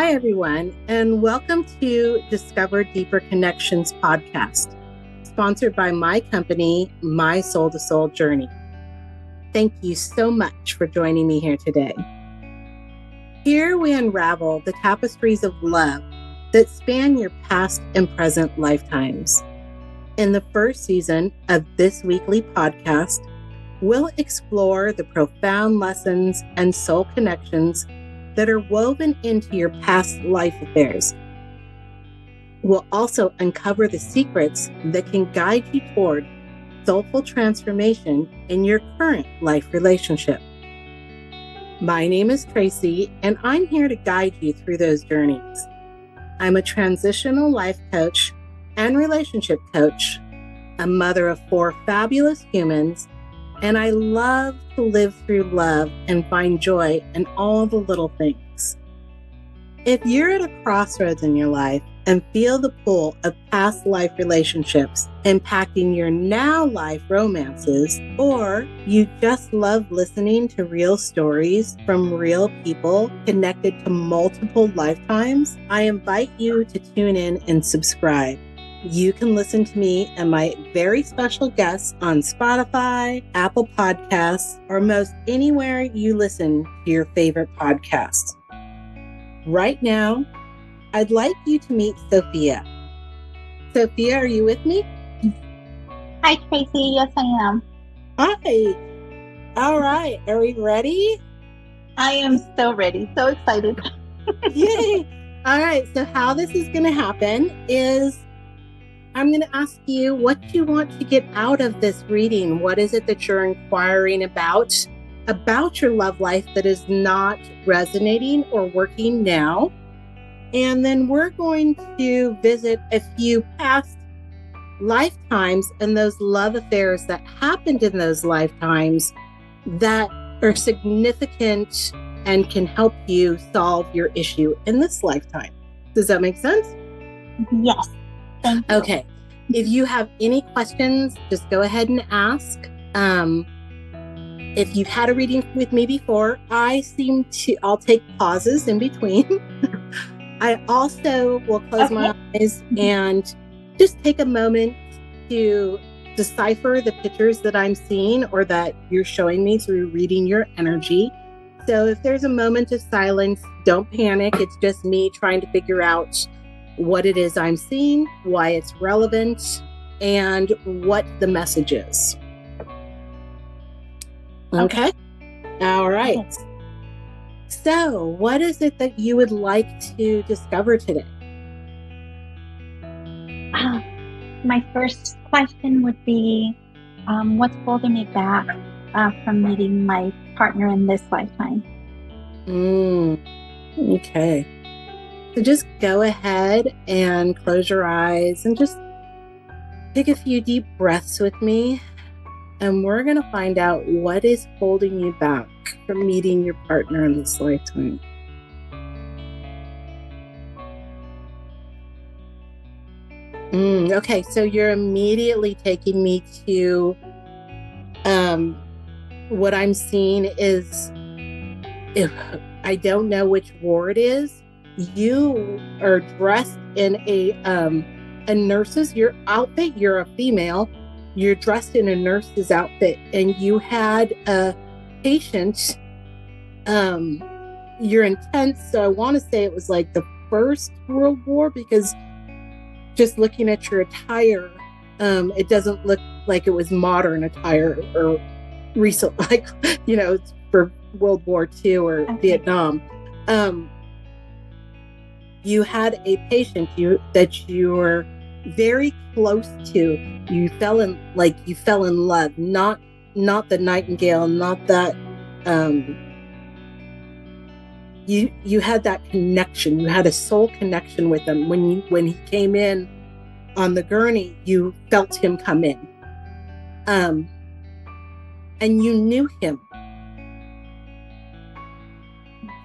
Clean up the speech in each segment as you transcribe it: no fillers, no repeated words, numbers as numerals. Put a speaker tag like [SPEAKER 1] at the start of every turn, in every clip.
[SPEAKER 1] Hi, everyone, and welcome to Discover Deeper Connections podcast, sponsored by my company, My Soul to Soul Journey. Thank you so much for joining me here today. Here we unravel the tapestries of love that span your past and present lifetimes. In the first season of this weekly podcast, we'll explore the profound lessons and soul connections that are woven into your past life affairs. We'll also uncover the secrets that can guide you toward soulful transformation in your current life relationship. My name is Tracey, and I'm here to guide you through those journeys. I'm a transitional life coach and relationship coach, a mother of 4 fabulous humans, and I love to live through love and find joy in all the little things. If you're at a crossroads in your life and feel the pull of past life relationships impacting your now life romances, or you just love listening to real stories from real people connected to multiple lifetimes, I invite you to tune in and subscribe. You can listen to me and my very special guests on Spotify, Apple Podcasts, or most anywhere you listen to your favorite podcasts. Right now, I'd like you to meet Sophia. Sophia, are you with me?
[SPEAKER 2] Hi, Tracey. Yes, I am.
[SPEAKER 1] Hi. All right. Are we ready?
[SPEAKER 2] I am so ready. So excited.
[SPEAKER 1] Yay. All right. So how this is going to happen is I'm going to ask you what you want to get out of this reading. What is it that you're inquiring about your love life that is not resonating or working now? And then we're going to visit a few past lifetimes and those love affairs that happened in those lifetimes that are significant and can help you solve your issue in this lifetime. Does that make sense?
[SPEAKER 2] Yes. Thank you.
[SPEAKER 1] Okay. If you have any questions, just go ahead and ask. If you've had a reading with me before, I'll take pauses in between. I also will close my eyes and just take a moment to decipher the pictures that I'm seeing or that you're showing me through reading your energy. So if there's a moment of silence, don't panic. It's just me trying to figure out what it is I'm seeing, why it's relevant, and what the message is. Okay? All right. Okay. So, what is it that you would like to discover today?
[SPEAKER 2] My first question would be, what's holding me back from meeting my partner in this lifetime?
[SPEAKER 1] Okay. So just go ahead and close your eyes and just take a few deep breaths with me. And we're going to find out what is holding you back from meeting your partner in this lifetime. Okay, so you're immediately taking me to what I'm seeing is, if I don't know which war it is, you are dressed in a nurse's outfit. You're a female. You're dressed in a nurse's outfit, and you had a patient. You're intense. So I want to say it was like the First World War, because just looking at your attire, it doesn't look like it was modern attire or recent, like, for World War II or Vietnam. You had a patient that you were very close to. You fell in love, not the nightingale, not that. You had that connection. You had a soul connection with him. When he came in on the gurney, you felt him come in, and you knew him.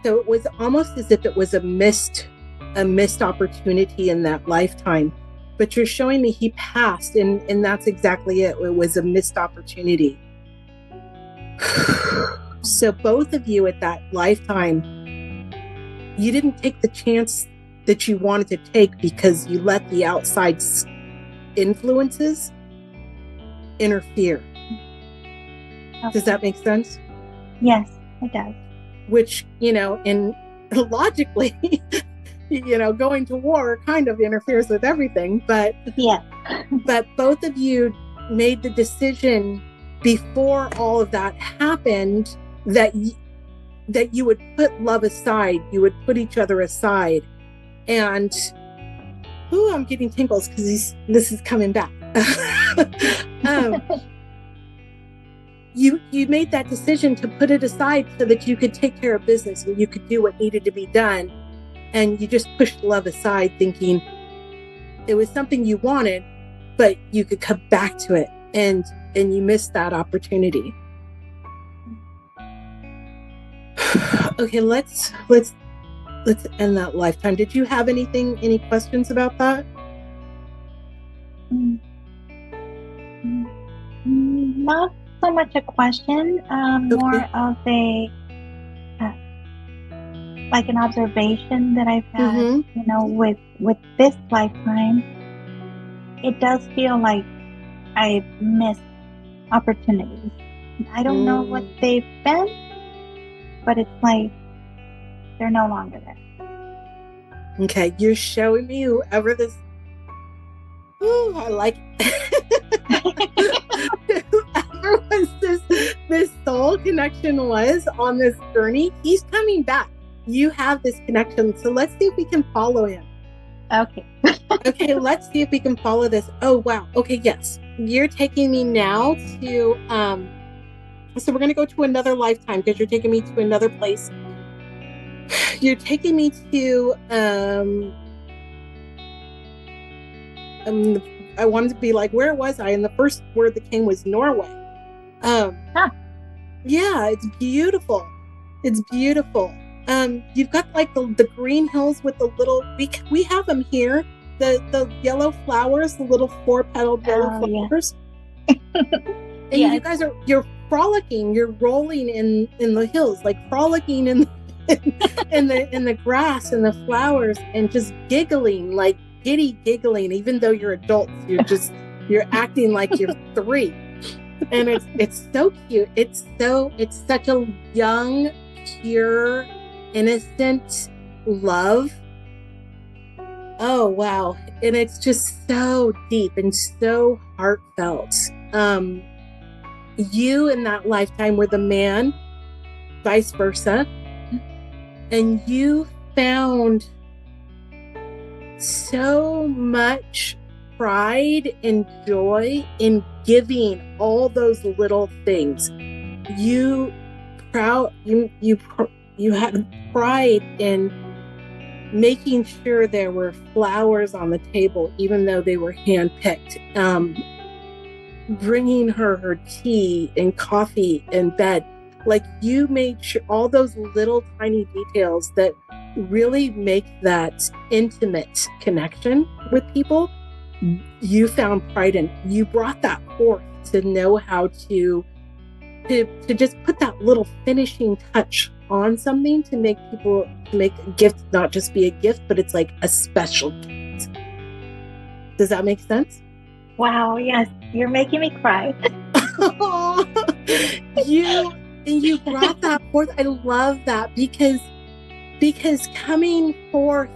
[SPEAKER 1] So it was almost as if it was a missed opportunity in that lifetime. But you're showing me he passed, and that's exactly it. It was a missed opportunity. So both of you at that lifetime you didn't take the chance that you wanted to take because you let the outside influences interfere. Okay. Does that make sense?
[SPEAKER 2] Yes, it does.
[SPEAKER 1] Which, and logically, going to war kind of interferes with everything, but
[SPEAKER 2] yeah.
[SPEAKER 1] But both of you made the decision before all of that happened that you would put love aside, you would put each other aside. And I'm getting tingles because this is coming back. You made that decision to put it aside so that you could take care of business and you could do what needed to be done. And you just pushed love aside, thinking it was something you wanted, but you could come back to it, and you missed that opportunity. Okay, let's end that lifetime. Did you have any questions about that?
[SPEAKER 2] Not so much a question, more of a like an observation that I've had, with this lifetime. It does feel like I've missed opportunities. I don't know what they've been, but it's like they're no longer there.
[SPEAKER 1] Okay, you're showing me whoever this. Ooh, I like it. Whoever was this soul connection was on this journey, he's coming back. You have this connection, so let's see if we can follow him.
[SPEAKER 2] Okay.
[SPEAKER 1] Okay, let's see if we can follow this. Oh, wow. Okay, yes. You're taking me now to, so we're going to go to another lifetime because you're taking me to another place. You're taking me to, I wanted to be like, where was I? And the first word that came was Norway. Yeah, it's beautiful. It's beautiful. You've got like the green hills with the little, we have them here, the yellow flowers, the little 4-petaled yellow flowers. Yeah. And you guys you're frolicking, you're rolling in the hills, like frolicking in the grass and the flowers, and just giggling, like giddy giggling, even though you're adults, you're acting like you're 3. And it's so cute. It's such a young, pure, innocent love. Oh, wow. And it's just so deep and so heartfelt. You in that lifetime were the man, vice versa. And you found so much pride and joy in giving all those little things. You had pride in making sure there were flowers on the table, even though they were handpicked. Bringing her tea and coffee in bed. Like, you made sure all those little tiny details that really make that intimate connection with people, you found pride in. You brought that forth to know how to just put that little finishing touch on something to make a gift not just be a gift, but it's like a special gift. Does that make sense?
[SPEAKER 2] Wow, yes. You're making me cry.
[SPEAKER 1] You brought that forth. I love that because coming forth,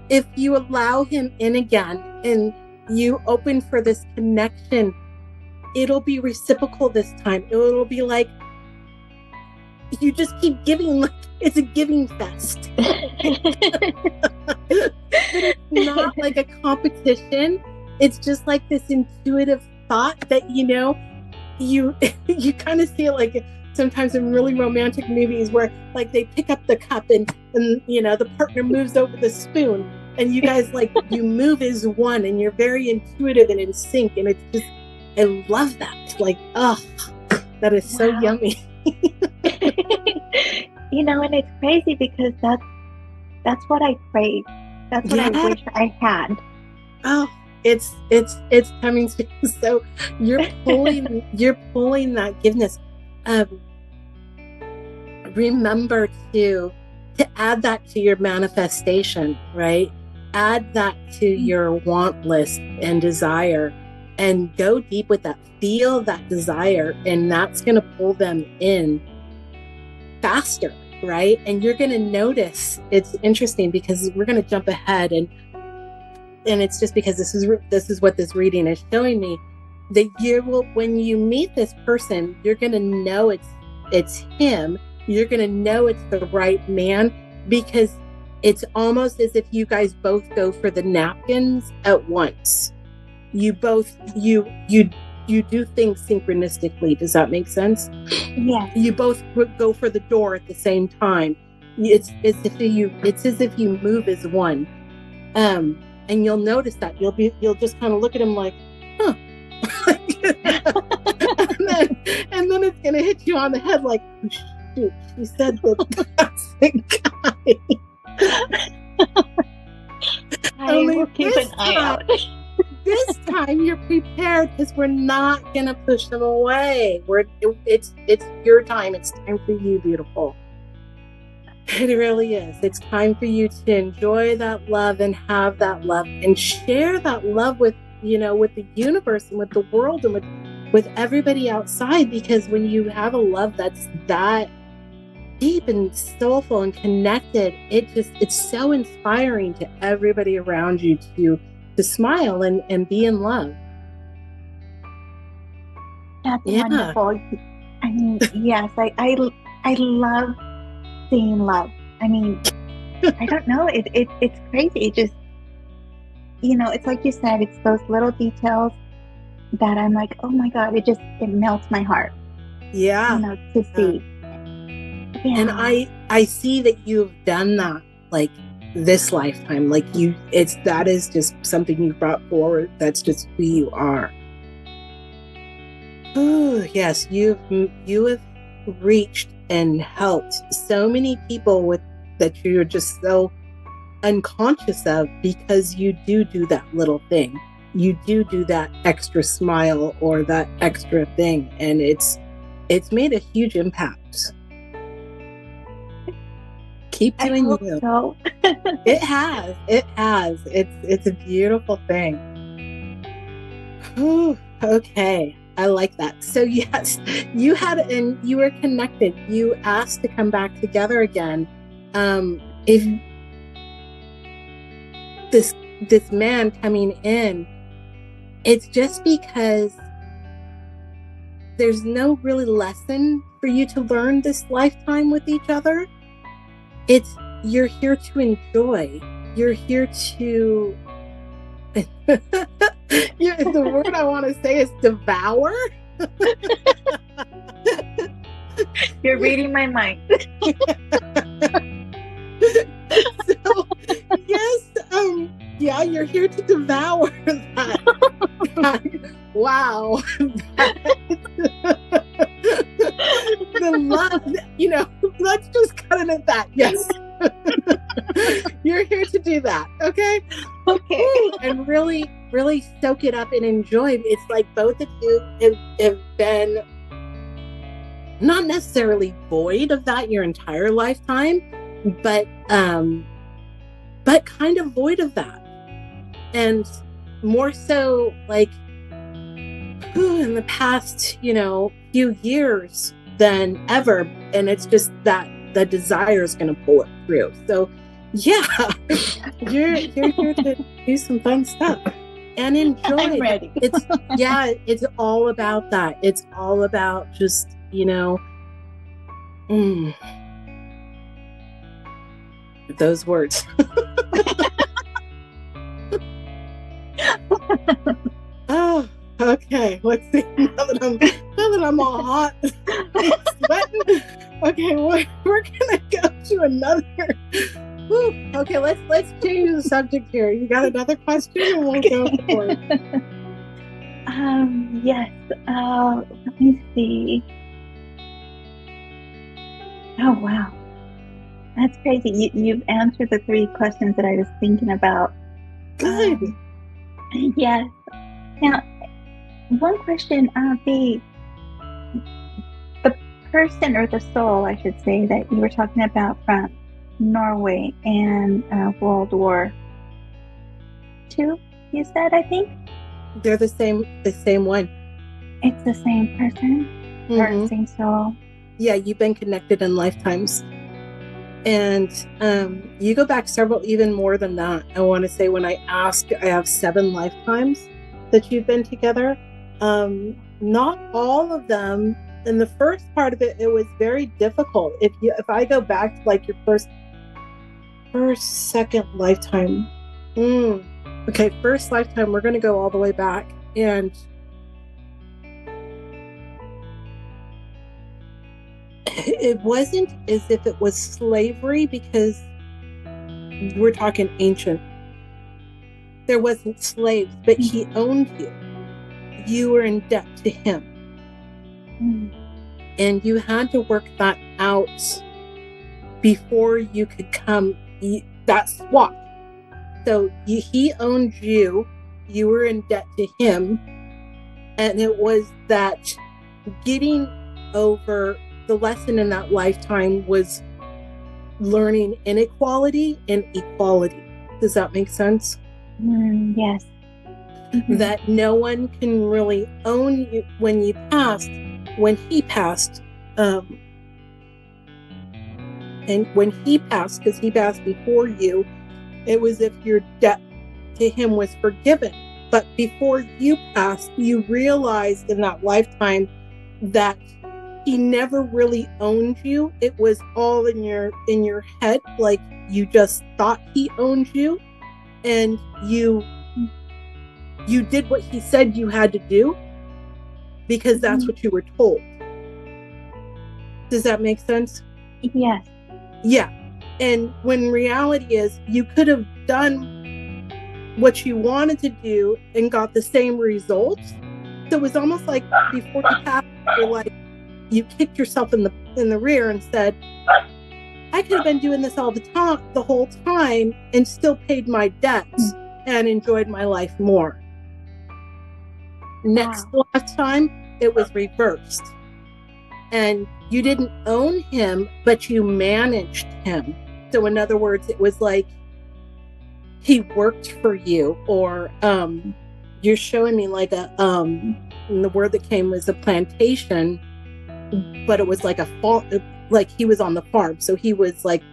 [SPEAKER 1] if you allow him in again and you open for this connection, it'll be reciprocal this time. It'll be like you just keep giving, like it's a giving fest. But it's not like a competition. It's just like this intuitive thought that, you kind of see it like sometimes in really romantic movies where like they pick up the cup and the partner moves over the spoon, and you guys like you move as one, and you're very intuitive and in sync, and it's just, I love that. Like, oh, that is so yummy.
[SPEAKER 2] And it's crazy because that's what I crave. That's what I wish I had.
[SPEAKER 1] Oh, it's coming soon. So you're pulling that giveness. Remember to to add that to your manifestation, right? Add that to your want list and desire, and go deep with that. Feel that desire, and that's going to pull them in faster, right? And you're going to notice, it's interesting because we're going to jump ahead, and it's just because this is what this reading is showing me, that you will, when you meet this person, you're going to know it's him. You're going to know it's the right man, because it's almost as if you guys both go for the napkins at once. You both, you do things synchronistically. Does that make sense?
[SPEAKER 2] Yeah.
[SPEAKER 1] You both go for the door at the same time. It's as if you move as one. And you'll notice that you'll just kind of look at him like, huh. and then it's gonna hit you on the head like, oh, shoot, she said that's the guy.
[SPEAKER 2] I will keep an eye out.
[SPEAKER 1] This time you're prepared, because we're not gonna push them away. It's your time. It's time for you, beautiful. It really is. It's time for you to enjoy that love and have that love and share that love with the universe and with the world and with everybody outside. Because when you have a love that's that deep and soulful and connected, it's so inspiring to everybody around you to smile and be in love.
[SPEAKER 2] That's wonderful. I mean, yes, I love seeing love. I mean, I don't know. It's crazy. It just, it's like you said, it's those little details that I'm like, oh my God, it melts my heart.
[SPEAKER 1] Yeah.
[SPEAKER 2] To see. Yeah.
[SPEAKER 1] And I see that you've done that, like, this lifetime. Like, that is just something you've brought forward. That's just who you are. Oh, yes, you have reached and helped so many people that you're just so unconscious of, because you do that little thing. You do that extra smile or that extra thing, and it's made a huge impact. Keep doing you.
[SPEAKER 2] So.
[SPEAKER 1] It has. It's a beautiful thing. Whew, okay. I like that. So yes, you were connected. You asked to come back together again. If this man coming in, it's just because there's no really lesson for you to learn this lifetime with each other. You're here to enjoy. You're here to the word I want to say is devour.
[SPEAKER 2] You're reading my mind.
[SPEAKER 1] So, yes, you're here to devour that. Wow. The love, let's just cut it at that. Yes. You're here to do that. Okay. And really, really soak it up and enjoy. It's like both of you have been not necessarily void of that your entire lifetime, but kind of void of that. And more so, like, in the past, few years than ever. And it's just that the desire is going to pull it through. So yeah, you're here to do some fun stuff and enjoy.
[SPEAKER 2] I'm ready.
[SPEAKER 1] It's all about that. It's all about just, those words. Oh, okay. Let's see. Now that I'm all hot, sweating. Okay, we're gonna go to another. Whew. Okay, let's change the subject here. You got another question, and we'll go for it.
[SPEAKER 2] Yes. Let me see. Oh wow, that's crazy. You've answered the 3 questions that I was thinking about.
[SPEAKER 1] Good.
[SPEAKER 2] Yes. Now, one question, the person or the soul, I should say, that you were talking about from Norway in World War II, you said, I think?
[SPEAKER 1] They're the same one.
[SPEAKER 2] It's the same person? Or same soul?
[SPEAKER 1] Yeah, you've been connected in lifetimes. And you go back several, even more than that. I want to say when I ask, I have 7 lifetimes that you've been together. Not all of them. In the first part of it, it was very difficult. If I go back to like your first, second lifetime. Okay, first lifetime, we're going to go all the way back. And it wasn't as if it was slavery, because we're talking ancient. There wasn't slaves, but he owned you. You were in debt to him. And you had to work that out before you could come. That swap. So he owned you. You were in debt to him. And it was that getting over the lesson in that lifetime was learning inequality and equality. Does that make sense?
[SPEAKER 2] Yes.
[SPEAKER 1] That no one can really own you when you passed, when he passed. And when he passed, because he passed before you, it was if your debt to him was forgiven. But before you passed, you realized in that lifetime that he never really owned you. It was all in your head, like you just thought he owned you, and you did what he said you had to do because that's what you were told. Does that make sense?
[SPEAKER 2] Yes.
[SPEAKER 1] Yeah. And when reality is, you could have done what you wanted to do and got the same results. So it was almost like before you passed, you're like, you kicked yourself in the rear and said, I could have been doing this all the whole time and still paid my debts and enjoyed my life more. Next lifetime, it was reversed. And you didn't own him, but you managed him. So in other words, it was like he worked for you, or you're showing me like and the word that came was a plantation, but it was like a farm, like he was on the farm. So he was like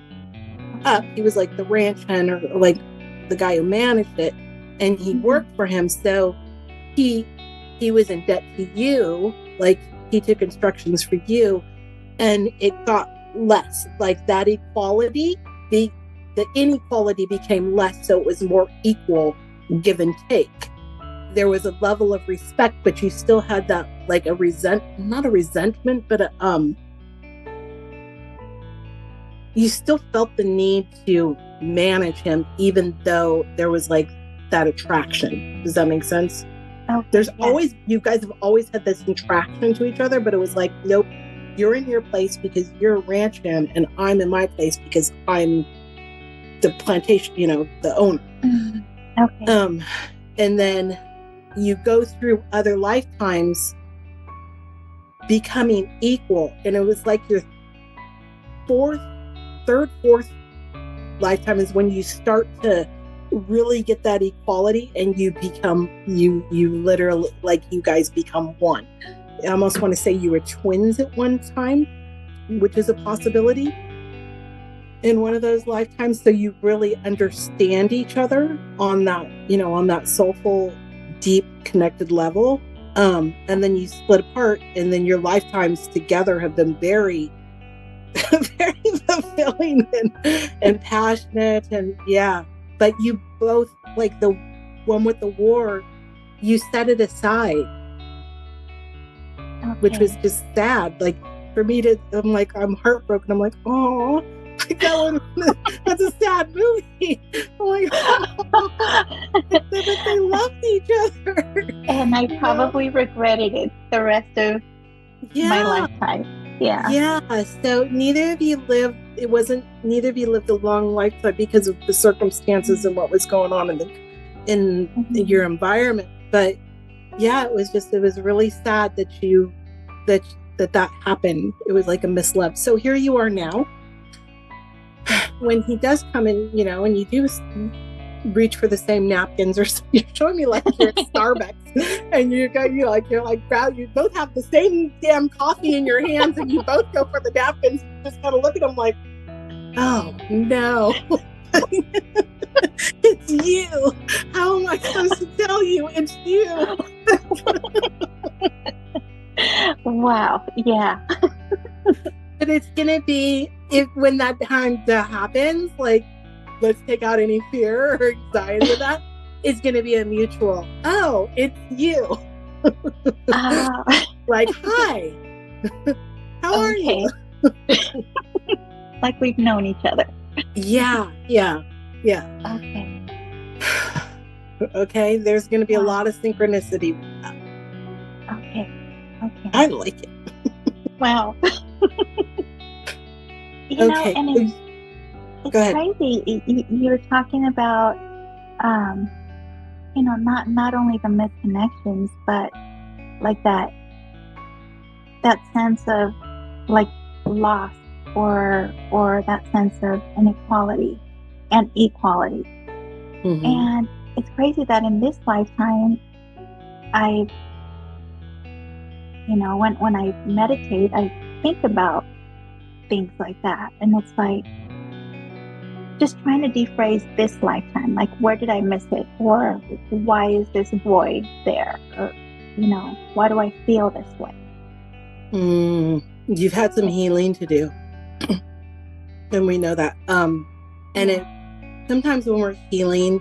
[SPEAKER 1] he was like the ranch hand, or like the guy who managed it, and he worked for him. So he was in debt to you, like he took instructions for you, and it got less, like that equality, the inequality became less, so it was more equal, give and take. There was a level of respect, but you still had that, like not a resentment, but you still felt the need to manage him, even though there was like that attraction. Does that make sense?
[SPEAKER 2] Okay,
[SPEAKER 1] There's always, you guys have always had this attraction to each other, but it was like, nope, you're in your place because you're a ranch hand, and I'm in my place because I'm the plantation, the owner.
[SPEAKER 2] Okay.
[SPEAKER 1] And then you go through other lifetimes becoming equal, and it was like your third, fourth lifetime is when you start to really get that equality, and you become, you literally, like you guys become one. I almost want to say you were twins at one time, which is a possibility in one of those lifetimes. So you really understand each other on that, on that soulful, deep, connected level. And then you split apart, and then your lifetimes together have been very, very fulfilling and passionate. And yeah, but you both, like the one with the war, you set it aside, which was just sad. Like for me I'm heartbroken. I'm like, oh, like that's a sad movie. I'm like, but they loved each other.
[SPEAKER 2] And I probably regretted it the rest of my lifetime. Yeah.
[SPEAKER 1] So neither of you lived a long lifetime because of the circumstances and what was going on in your environment. But yeah, it was really sad that happened. It was like a mislove. So here you are now. when he does come in, and you do reach for the same napkins, or you're showing me like you're at Starbucks and you're you both have the same damn coffee in your hands and you both go for the napkins. You just kind of look at them like, oh no. It's you. How am I supposed to tell you it's you?
[SPEAKER 2] Wow. Yeah.
[SPEAKER 1] But it's gonna be, when that time happens, like, let's take out any fear or anxiety of that. It's gonna be a mutual, oh, it's you. Like, hi. How are you?
[SPEAKER 2] Like we've known each other.
[SPEAKER 1] Yeah.
[SPEAKER 2] Okay.
[SPEAKER 1] Okay, there's going to be a lot of synchronicity with that.
[SPEAKER 2] Okay.
[SPEAKER 1] I like it.
[SPEAKER 2] Wow.
[SPEAKER 1] Okay.
[SPEAKER 2] And it's crazy. You're talking about, not only the misconnections, but like that sense of like loss or that sense of inequality and equality. Mm-hmm. And it's crazy that in this lifetime, when I meditate, I think about things like that. And it's like, just trying to rephrase this lifetime, like, where did I miss it? Or why is this void there? Or, why do I feel this way?
[SPEAKER 1] You've had some healing to do. And we know that. And sometimes when we're healing,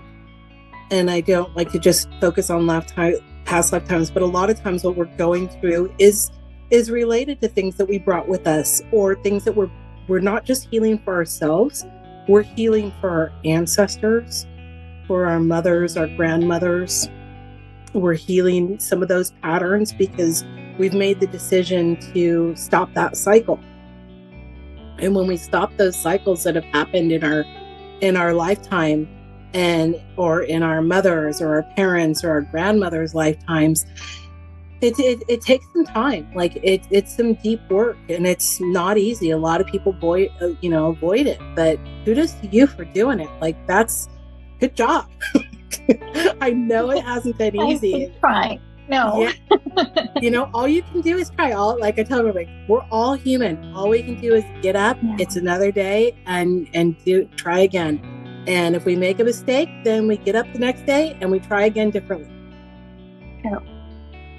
[SPEAKER 1] and I don't like to just focus on past lifetimes, but a lot of times what we're going through is related to things that we brought with us, or things that we're not just healing for ourselves, we're healing for our ancestors, for our mothers, our grandmothers. We're healing some of those patterns because we've made the decision to stop that cycle. And when we stop those cycles that have happened in our lifetime, or in our mothers or our parents or our grandmothers' lifetimes, it takes some time. Like it's some deep work, and it's not easy. A lot of people avoid it, but kudos to you for doing it. Like, that's good job. I know it hasn't been easy.
[SPEAKER 2] I've been trying. No.
[SPEAKER 1] Yeah. All you can do is try. Like I tell everybody, we're all human. All we can do is get up. Yeah. It's another day, and try again. And if we make a mistake, then we get up the next day and we try again differently.
[SPEAKER 2] True.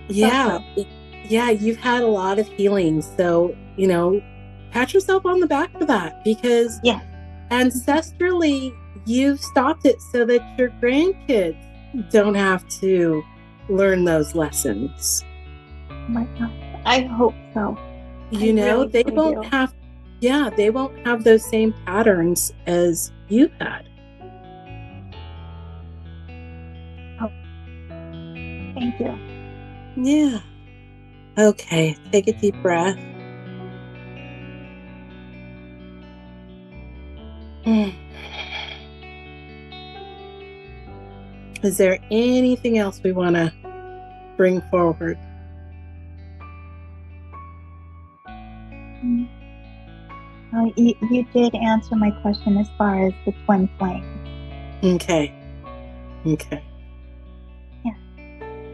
[SPEAKER 1] Yeah. So yeah, you've had a lot of healing. So, pat yourself on the back for that, because ancestrally, you've stopped it so that your grandkids don't have to learn those lessons.
[SPEAKER 2] Oh my God. I hope so.
[SPEAKER 1] They won't have, they won't have those same patterns as you've had.
[SPEAKER 2] Oh. Thank you.
[SPEAKER 1] Yeah. Okay. Take a deep breath. Is there anything else we want to bring forward?
[SPEAKER 2] You did answer my question as far as the twin flame.
[SPEAKER 1] Okay.
[SPEAKER 2] Yeah.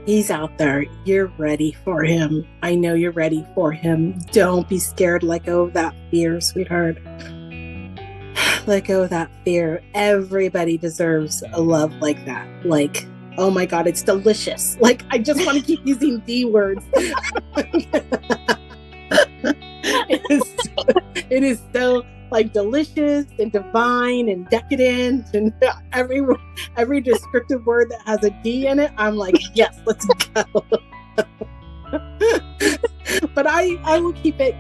[SPEAKER 1] He's out there. You're ready for him. I know you're ready for him. Don't be scared. Let go of that fear, sweetheart. Let go of that fear. Everybody deserves a love like that. Like, oh my God, it's delicious. Like, I just want to keep using D words. It is so like delicious and divine and decadent, and every descriptive word that has a D in it, I'm like, yes, let's go. But I will keep it,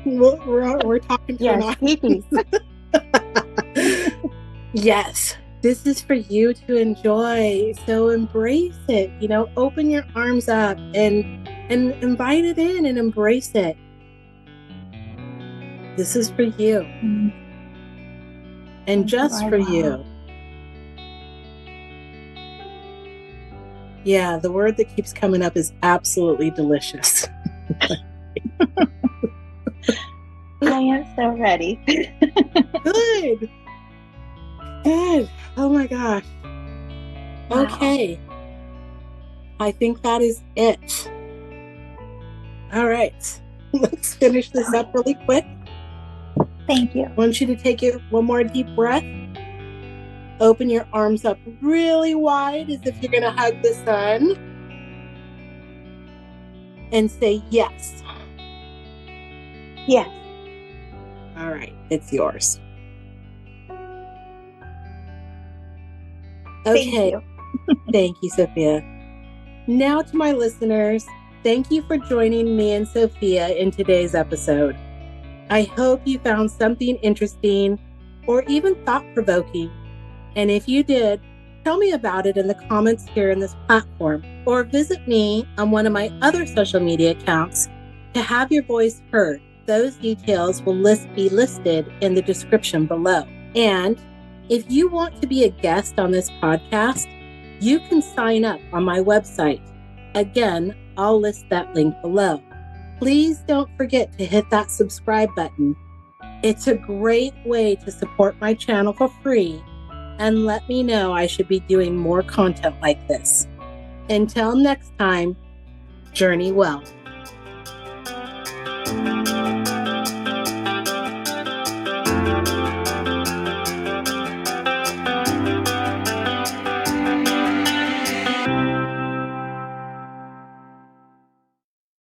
[SPEAKER 1] we're talking for Yes, this is for you to enjoy. So embrace it, open your arms up and invite it in and embrace it. This is for you. Mm-hmm. And just for you. Yeah, the word that keeps coming up is absolutely delicious.
[SPEAKER 2] I am so ready.
[SPEAKER 1] Good. Good. Oh my gosh.
[SPEAKER 2] Wow.
[SPEAKER 1] Okay. I think that is it. All right. Let's finish this up really quick.
[SPEAKER 2] Thank you.
[SPEAKER 1] I want you to take one more deep breath. Open your arms up really wide as if you're going to hug the sun. And say yes.
[SPEAKER 2] Yes.
[SPEAKER 1] All right. It's yours. Okay.
[SPEAKER 2] Thank you.
[SPEAKER 1] Thank you, Sophia. Now to my listeners, thank you for joining me and Sophia in today's episode. I hope you found something interesting or even thought-provoking. And if you did, tell me about it in the comments here in this platform, or visit me on one of my other social media accounts to have your voice heard. Those details will be listed in the description below. And if you want to be a guest on this podcast, you can sign up on my website. Again, I'll list that link below. Please don't forget to hit that subscribe button. It's a great way to support my channel for free and let me know I should be doing more content like this. Until next time, journey well.